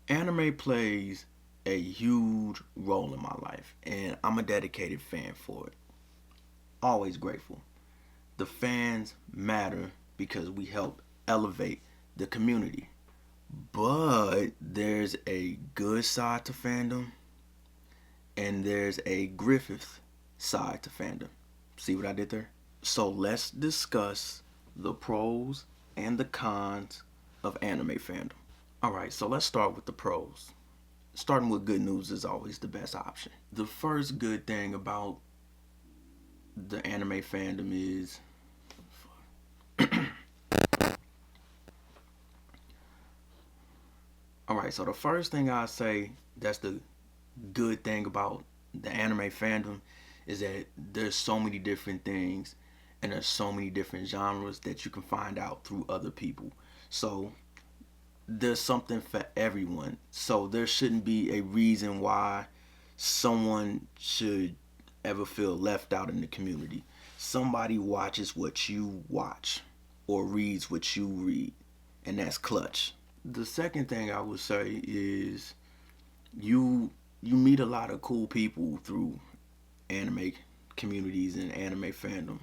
Anime plays a huge role in my life, and I'm a dedicated fan for it. Always grateful. The fans matter because we help elevate the community. But there's a good side to fandom, and there's a Griffith side to fandom. See what I did there? So let's discuss the pros and the cons of anime fandom. All right, so let's start with the pros. Starting with good news is always the best option. The first good thing about the anime fandom is all right, so the first thing I say that's the good thing about the anime fandom is that there's so many different things and there's so many different genres that you can find out through other people. So there's something for everyone. So there shouldn't be a reason why someone should ever feel left out in the community. Somebody watches what you watch or reads what you read, and that's clutch. The second thing I would say is you you meet a lot of cool people through anime communities and anime fandom.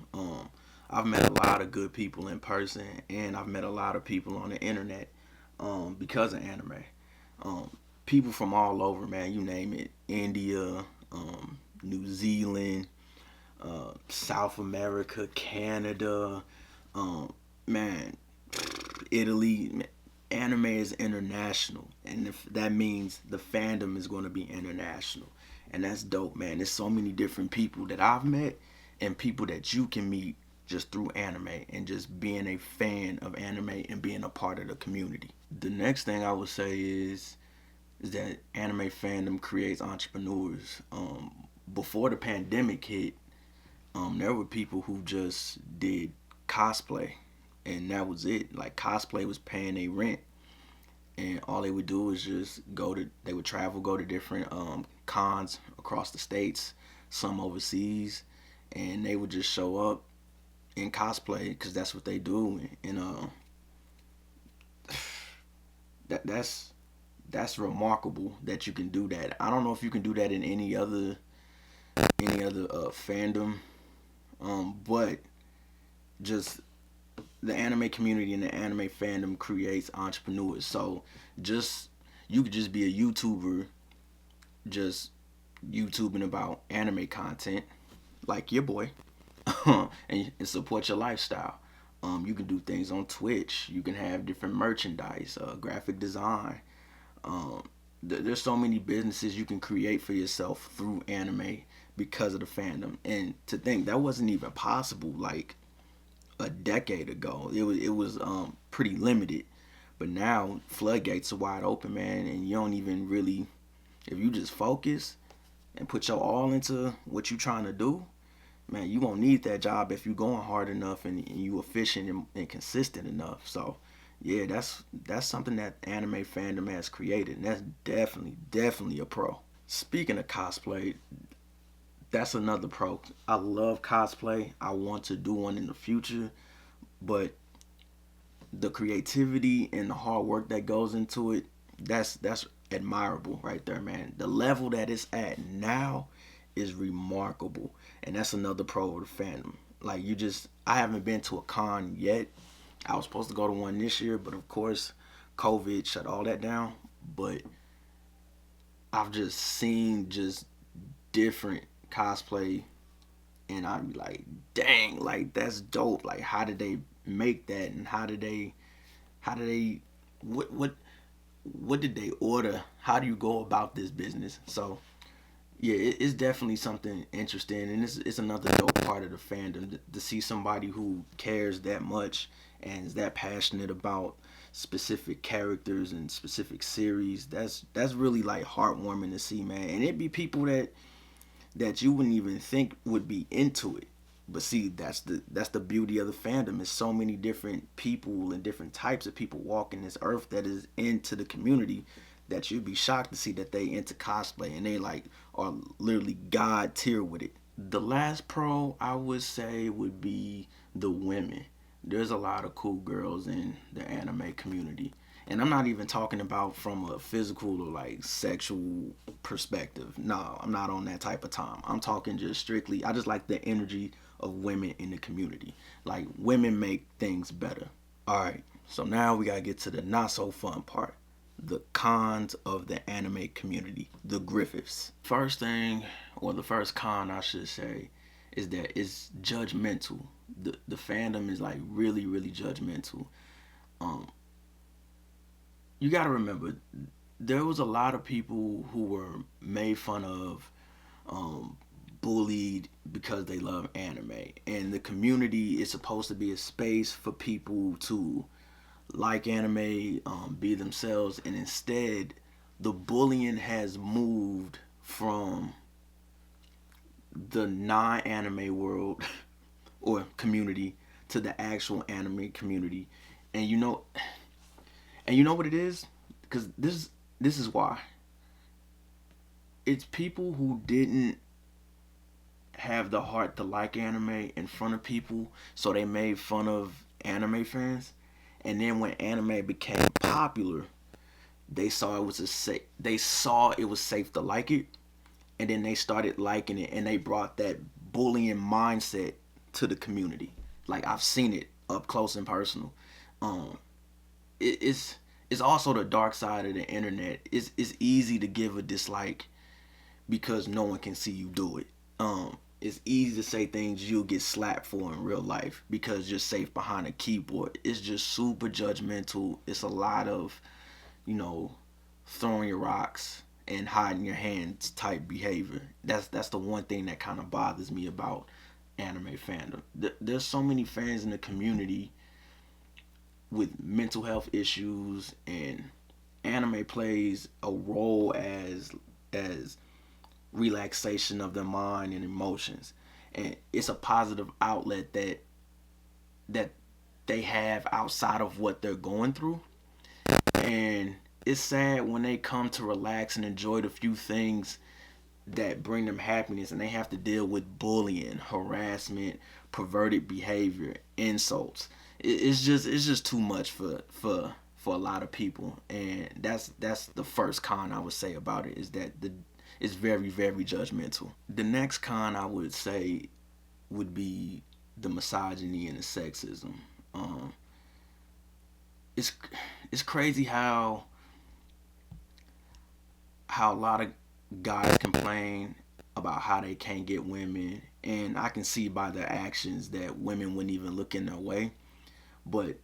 I've met a lot of good people in person, and I've met a lot of people on the internet because of anime. People from all over, man. You name it: India, New Zealand, South America, Canada, um, man, Italy. Anime is international, and if that means the fandom is going to be international, and that's dope, man. There's so many different people that I've met, and people that you can meet just through anime and just being a fan of anime and being a part of the community. The next thing I would say is that anime fandom creates entrepreneurs. Before the pandemic hit, there were people who just did cosplay, and that was it. Like cosplay was paying their rent, and all they would do is just they would travel, go to different cons across the states, some overseas, and they would just show up in cosplay because that's what they do. And that's remarkable that you can do that. I don't know if you can do that in any other fandom, but just the anime community and the anime fandom creates entrepreneurs. So just you could just be a YouTuber, just YouTubing about anime content, like your boy, and support your lifestyle. You can do things on Twitch. You can have different merchandise, graphic design. Um, there's so many businesses you can create for yourself through anime because of the fandom. And to think that wasn't even possible like a decade ago. It was pretty limited, but now floodgates are wide open, man, and you don't even really if you just focus and put your all into what you're trying to do, man, you won't need that job if you're going hard enough and you efficient and consistent enough. So yeah, that's something that anime fandom has created, and that's definitely a pro. Speaking of cosplay, that's another pro. I love cosplay. I want to do one in the future, but the creativity and the hard work that goes into it, that's admirable right there, man. The level that it's at now is remarkable, and that's another pro of the fandom. Like I haven't been to a con yet. I was supposed to go to one this year, but of course, COVID shut all that down. But I've just seen just different cosplay, and I'd be like, dang, like that's dope. Like, how did they make that, and how did they, what did they order? How do you go about this business? So yeah, it's definitely something interesting, and it's another dope part of the fandom to see somebody who cares that much and is that passionate about specific characters and specific series. That's really like heartwarming to see, man. And it'd be people that you wouldn't even think would be into it. But see, that's the beauty of the fandom. Is so many different people and different types of people walking this earth that is into the community that you'd be shocked to see that they into cosplay and they like are literally god tier with it. The last pro I would say would be the women. There's a lot of cool girls in the anime community, And I'm not even talking about from a physical or like sexual perspective. No, I'm not on that type of time. I'm talking just strictly, I just like the energy of women in the community. Like, women make things better. All right, so now we gotta get to the not so fun part, the cons of the anime community, the Griffiths. First thing, or the first con I should say, is that it's judgmental. The fandom is like really, really judgmental. Um, you gotta remember, there was a lot of people who were made fun of, um, bullied because they love anime, and the community is supposed to be a space for people to like anime, be themselves, and instead, the bullying has moved from the non-anime world or community to the actual anime community, and you know what it is, because this is why it's people who didn't have the heart to like anime in front of people, so they made fun of anime fans, and then when anime became popular, they saw it was safe to like it, and then they started liking it, and they brought that bullying mindset to the community. Like, I've seen it up close and personal. Um, it's also the dark side of the internet. It's easy to give a dislike because no one can see you do it. It's easy to say things you'll get slapped for in real life because you're safe behind a keyboard. It's just super judgmental. It's a lot of, you know, throwing your rocks and hiding your hands type behavior. That's the one thing that kind of bothers me about anime fandom. There's so many fans in the community with mental health issues, and anime plays a role as relaxation of their mind and emotions, and it's a positive outlet that they have outside of what they're going through. And it's sad when they come to relax and enjoy the few things that bring them happiness, and they have to deal with bullying, harassment, perverted behavior, insults. It's just too much for a lot of people, and that's the first con I would say about it, is that it's very, very judgmental. The next con I would say would be the misogyny and the sexism. Um, it's it's crazy how a lot of guys complain about how they can't get women, and I can see by their actions that women wouldn't even look in their way. But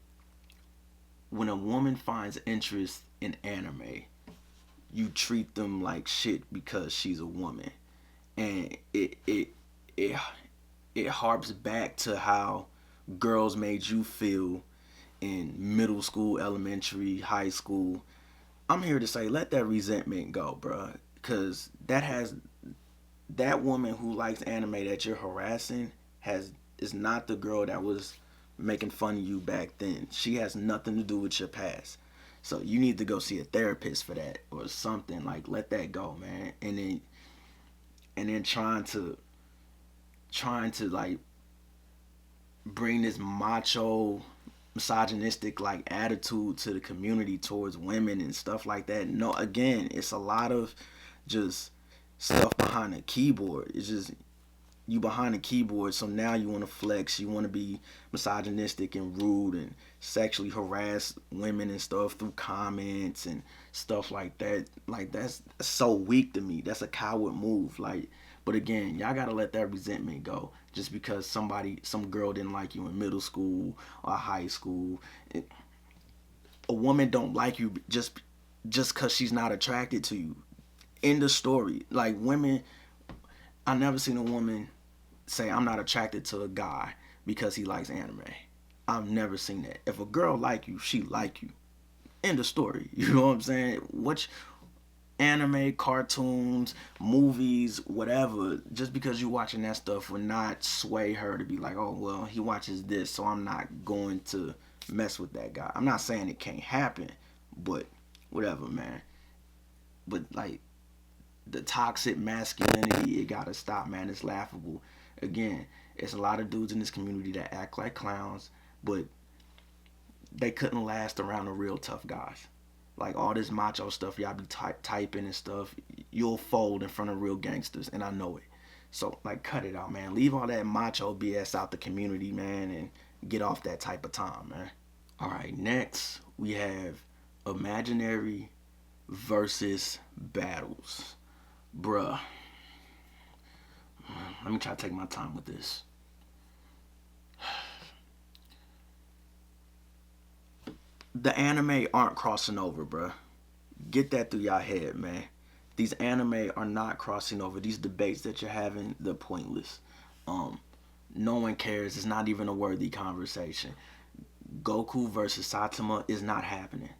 when a woman finds interest in anime, you treat them like shit because she's a woman, and it it harps back to how girls made you feel in middle school, elementary, high school. I'm here to say, let that resentment go, bruh. Because that woman who likes anime that you're harassing has is not the girl that was making fun of you back then. She has nothing to do with your past. So you need to go see a therapist for that or something. Like, let that go, man. And then trying to like bring this macho, misogynistic like attitude to the community towards women and stuff like that. No, again, it's a lot of just stuff behind a keyboard. It's just you behind the keyboard, so now you want to flex, you want to be misogynistic and rude and sexually harass women and stuff through comments and stuff like that. Like, that's so weak to me. That's a coward move. Like, but again, y'all gotta let that resentment go. Just because some girl didn't like you in middle school or high school, a woman don't like you just because she's not attracted to you. End of story. Like, women, I never seen a woman say I'm not attracted to a guy because he likes anime. I've never seen that. If a girl like you, she like you. End of story. You know what I'm saying? What anime, cartoons, movies, whatever, just because you're watching that stuff will not sway her to be like, oh, well, he watches this, so I'm not going to mess with that guy. I'm not saying it can't happen, but whatever, man. But, like, the toxic masculinity, it gotta stop, man. It's laughable. Again, it's a lot of dudes in this community that act like clowns, but they couldn't last around the real tough guys. Like all this macho stuff y'all be typing and stuff, you'll fold in front of real gangsters, and I know it. So like, cut it out, man. Leave all that macho BS out the community, man, and get off that type of time, man. All right, next we have imaginary versus battles, bruh. Let me try to take my time with this. The anime aren't crossing over, bruh. Get that through y'all head, man. These anime are not crossing over. These debates that you're having, they're pointless. No one cares. It's not even a worthy conversation. Goku versus Saitama is not happening.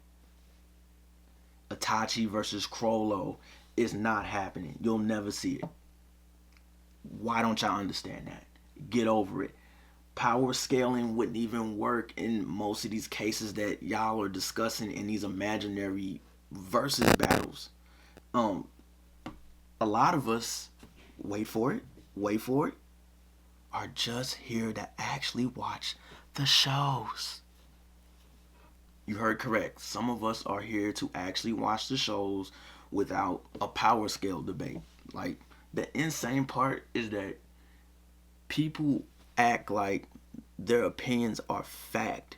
Itachi versus Crollo is not happening. You'll never see it. Why don't y'all understand that? Get over it. Power scaling wouldn't even work in most of these cases that y'all are discussing in these imaginary versus battles. A lot of us, wait for it, are just here to actually watch the shows. You heard correct. Some of us are here to actually watch the shows without a power scale debate. Like, the insane part is that people act like their opinions are fact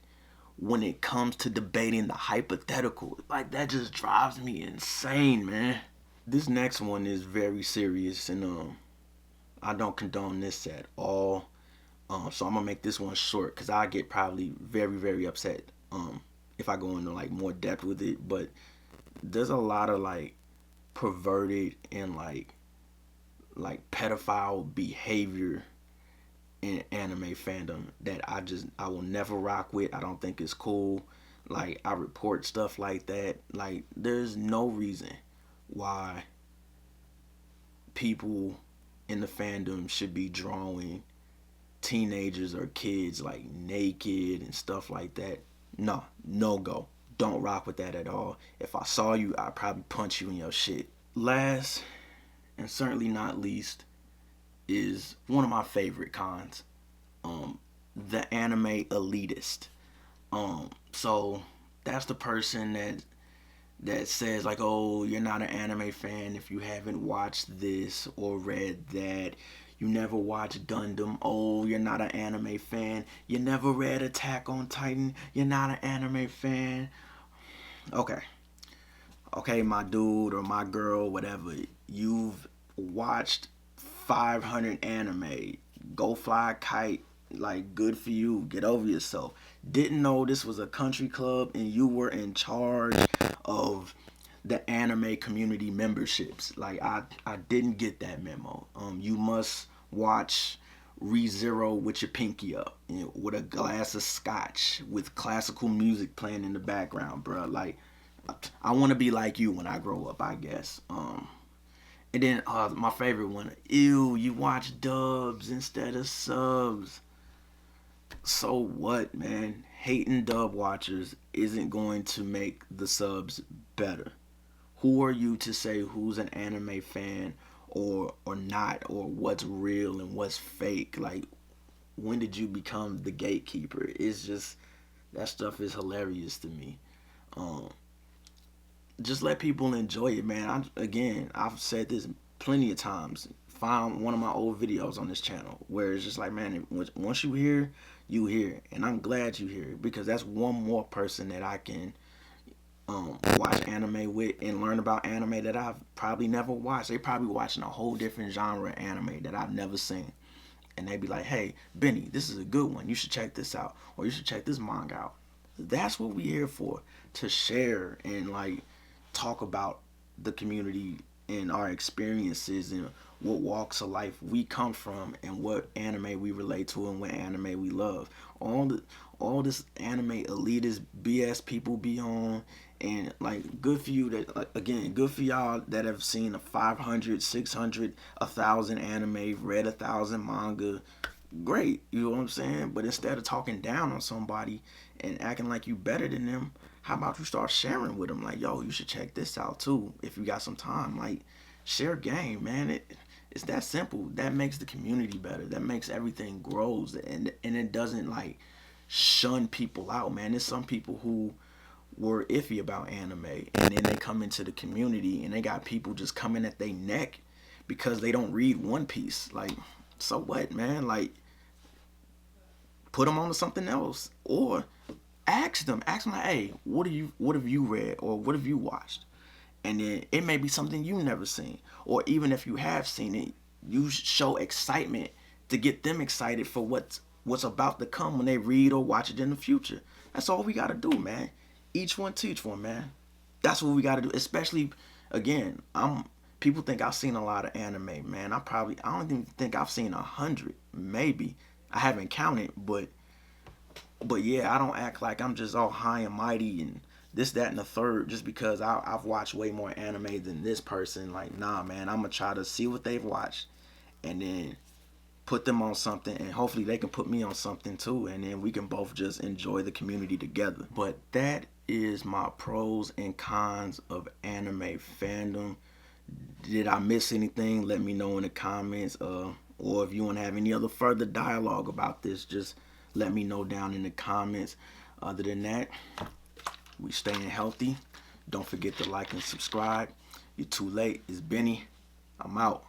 when it comes to debating the hypothetical. Like, that just drives me insane, man. This next one is very serious, and I don't condone this at all. So I'm gonna make this one short because I get probably very, very upset if I go into like more depth with it. But there's a lot of like perverted and like pedophile behavior in anime fandom that I will never rock with. I don't think it's cool. Like, I report stuff like that. Like, there's no reason why people in the fandom should be drawing teenagers or kids like naked and stuff like that. No go. Don't rock with that at all. If I saw you, I'd probably punch you in your shit. Last and certainly not least is one of my favorite cons, the anime elitist. So that's the person that says like, oh, you're not an anime fan if you haven't watched this or read that. You never watched Gundam. Oh, you're not an anime fan. You never read Attack on Titan. You're not an anime fan. Okay, my dude or my girl, whatever. You've watched 500 anime. Go fly a kite. Like, good for you. Get over yourself. Didn't know this was a country club and you were in charge of the anime community memberships. Like, I didn't get that memo. You must watch ReZero with your pinky up, you know, with a glass of scotch with classical music playing in the background, bro. Like, I want to be like you when I grow up, I guess. And then my favorite one, ew, you watch dubs instead of subs. So what, man? Hating dub watchers isn't going to make the subs better. Who are you to say who's an anime fan or not, or what's real and what's fake? Like, when did you become the gatekeeper? It's just, that stuff is hilarious to me. Just let people enjoy it, man. I've said this plenty of times. Found one of my old videos on this channel where it's just like, man, once you hear, you hear, and I'm glad you hear it because that's one more person that I can watch anime with and learn about anime that I've probably never watched. They probably watching a whole different genre of anime that I've never seen, and they be like, hey, Benny, this is a good one, you should check this out, or you should check this manga out. That's what we here for, to share and like talk about the community and our experiences and what walks of life we come from and what anime we relate to and what anime we love. All this anime elitist BS people be on, and like, good for you that, like, again, good for y'all that have seen a 500, 600, 1,000 anime, read 1,000 manga. Great, you know what I'm saying? But instead of talking down on somebody and acting like you better than them, how about you start sharing with them? Like, yo, you should check this out too if you got some time. Like, share game, man. It's that simple. That makes the community better. That makes everything grows, and it doesn't like shun people out, man. There's some people who were iffy about anime, and then they come into the community and they got people just coming at their neck because they don't read One Piece. Like, so what, man? Like, put them on to something else, or ask them like, hey, what have you read, or what have you watched? And then it may be something you never seen, or even if you have seen it, you show excitement to get them excited for what's about to come when they read or watch it in the future. That's all we gotta do, man. Each one teach one, man. That's what we gotta do. Especially, again, people think I've seen a lot of anime, man. I don't even think I've seen 100, maybe. I haven't counted, but yeah, I don't act like I'm just all high and mighty and this, that, and the third just because I've watched way more anime than this person. Like, nah, man, I'm gonna try to see what they've watched and then put them on something, and hopefully they can put me on something too, and then we can both just enjoy the community together. But that is my pros and cons of anime fandom. Did I miss anything? Let me know in the comments. Or if you want to have any other further dialogue about this, just let me know down in the comments. Other than that, we staying healthy. Don't forget to like and subscribe. You're too late. It's Benny. I'm out.